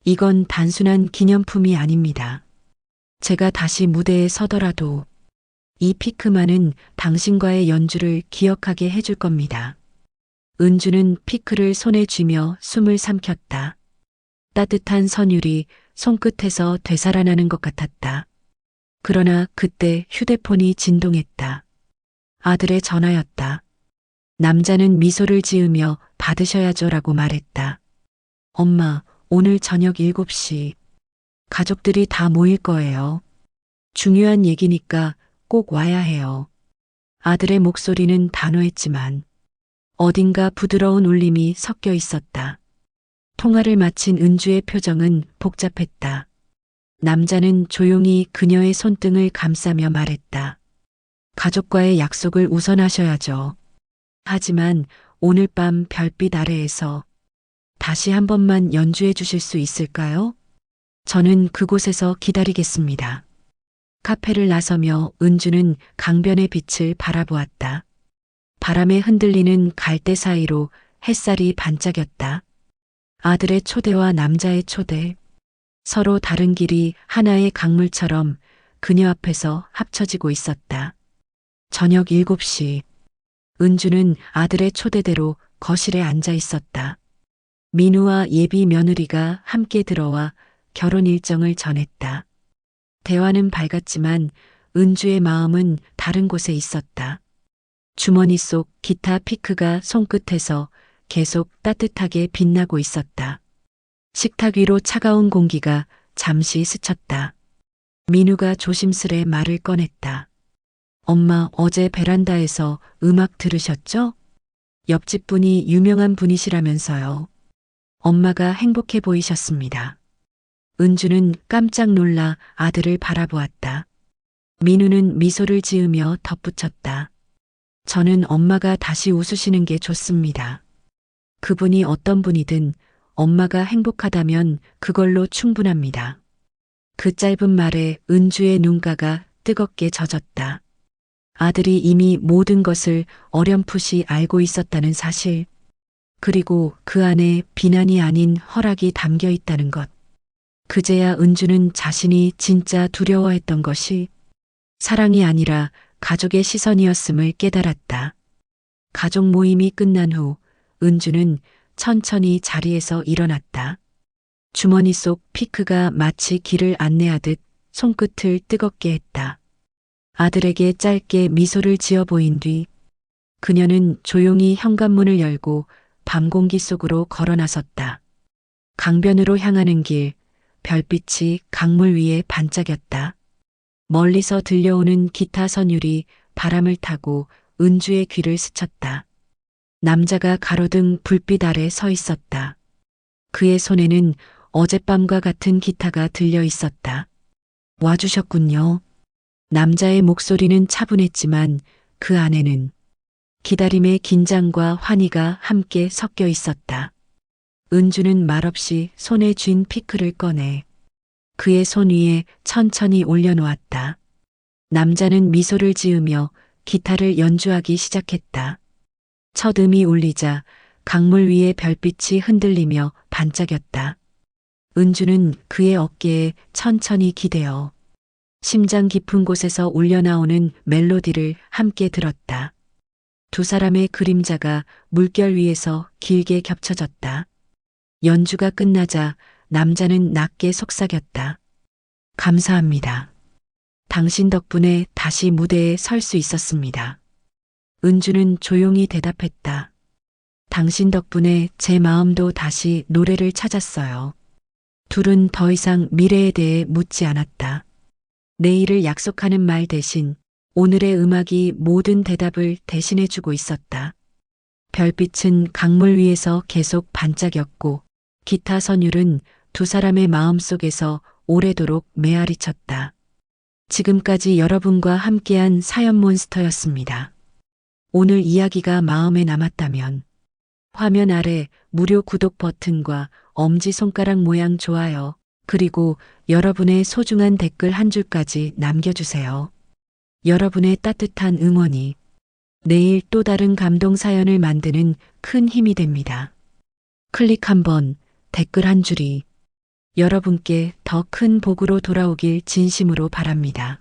이건 단순한 기념품이 아닙니다. 제가 다시 무대에 서더라도 이 피크만은 당신과의 연주를 기억하게 해줄 겁니다. 은주는 피크를 손에 쥐며 숨을 삼켰다. 따뜻한 선율이 손끝에서 되살아나는 것 같았다. 그러나 그때 휴대폰이 진동했다. 아들의 전화였다. 남자는 미소를 지으며 받으셔야죠라고 말했다. 엄마, 오늘 저녁 7시. 가족들이 다 모일 거예요. 중요한 얘기니까 꼭 와야 해요. 아들의 목소리는 단호했지만 어딘가 부드러운 울림이 섞여 있었다. 통화를 마친 은주의 표정은 복잡했다. 남자는 조용히 그녀의 손등을 감싸며 말했다. 가족과의 약속을 우선하셔야죠. 하지만 오늘 밤 별빛 아래에서 다시 한 번만 연주해 주실 수 있을까요? 저는 그곳에서 기다리겠습니다. 카페를 나서며 은주는 강변의 빛을 바라보았다. 바람에 흔들리는 갈대 사이로 햇살이 반짝였다. 아들의 초대와 남자의 초대. 서로 다른 길이 하나의 강물처럼 그녀 앞에서 합쳐지고 있었다. 저녁 7시. 은주는 아들의 초대대로 거실에 앉아 있었다. 민우와 예비 며느리가 함께 들어와 결혼 일정을 전했다. 대화는 밝았지만 은주의 마음은 다른 곳에 있었다. 주머니 속 기타 피크가 손끝에서 계속 따뜻하게 빛나고 있었다. 식탁 위로 차가운 공기가 잠시 스쳤다. 민우가 조심스레 말을 꺼냈다. 엄마, 어제 베란다에서 음악 들으셨죠? 옆집 분이 유명한 분이시라면서요. 엄마가 행복해 보이셨습니다. 은주는 깜짝 놀라 아들을 바라보았다. 민우는 미소를 지으며 덧붙였다. 저는 엄마가 다시 웃으시는 게 좋습니다. 그분이 어떤 분이든 엄마가 행복하다면 그걸로 충분합니다. 그 짧은 말에 은주의 눈가가 뜨겁게 젖었다. 아들이 이미 모든 것을 어렴풋이 알고 있었다는 사실, 그리고 그 안에 비난이 아닌 허락이 담겨 있다는 것. 그제야 은주는 자신이 진짜 두려워했던 것이 사랑이 아니라 가족의 시선이었음을 깨달았다. 가족 모임이 끝난 후 은주는 천천히 자리에서 일어났다. 주머니 속 피크가 마치 길을 안내하듯 손끝을 뜨겁게 했다. 아들에게 짧게 미소를 지어 보인 뒤 그녀는 조용히 현관문을 열고 밤 공기 속으로 걸어 나섰다. 강변으로 향하는 길, 별빛이 강물 위에 반짝였다. 멀리서 들려오는 기타 선율이 바람을 타고 은주의 귀를 스쳤다. 남자가 가로등 불빛 아래 서 있었다. 그의 손에는 어젯밤과 같은 기타가 들려 있었다. 와주셨군요. 남자의 목소리는 차분했지만 그 안에는 기다림의 긴장과 환희가 함께 섞여 있었다. 은주는 말없이 손에 쥔 피크를 꺼내 그의 손 위에 천천히 올려놓았다. 남자는 미소를 지으며 기타를 연주하기 시작했다. 첫 음이 울리자 강물 위에 별빛이 흔들리며 반짝였다. 은주는 그의 어깨에 천천히 기대어 심장 깊은 곳에서 울려나오는 멜로디를 함께 들었다. 두 사람의 그림자가 물결 위에서 길게 겹쳐졌다. 연주가 끝나자 남자는 낮게 속삭였다. 감사합니다. 당신 덕분에 다시 무대에 설 수 있었습니다. 은주는 조용히 대답했다. 당신 덕분에 제 마음도 다시 노래를 찾았어요. 둘은 더 이상 미래에 대해 묻지 않았다. 내일을 약속하는 말 대신 오늘의 음악이 모든 대답을 대신해주고 있었다. 별빛은 강물 위에서 계속 반짝였고 기타 선율은 두 사람의 마음속에서 오래도록 메아리 쳤다. 지금까지 여러분과 함께한 사연몬스터였습니다. 오늘 이야기가 마음에 남았다면 화면 아래 무료 구독 버튼과 엄지손가락 모양 좋아요, 그리고 여러분의 소중한 댓글 한 줄까지 남겨주세요. 여러분의 따뜻한 응원이 내일 또 다른 감동 사연을 만드는 큰 힘이 됩니다. 클릭 한 번, 댓글 한 줄이 여러분께 더 큰 복으로 돌아오길 진심으로 바랍니다.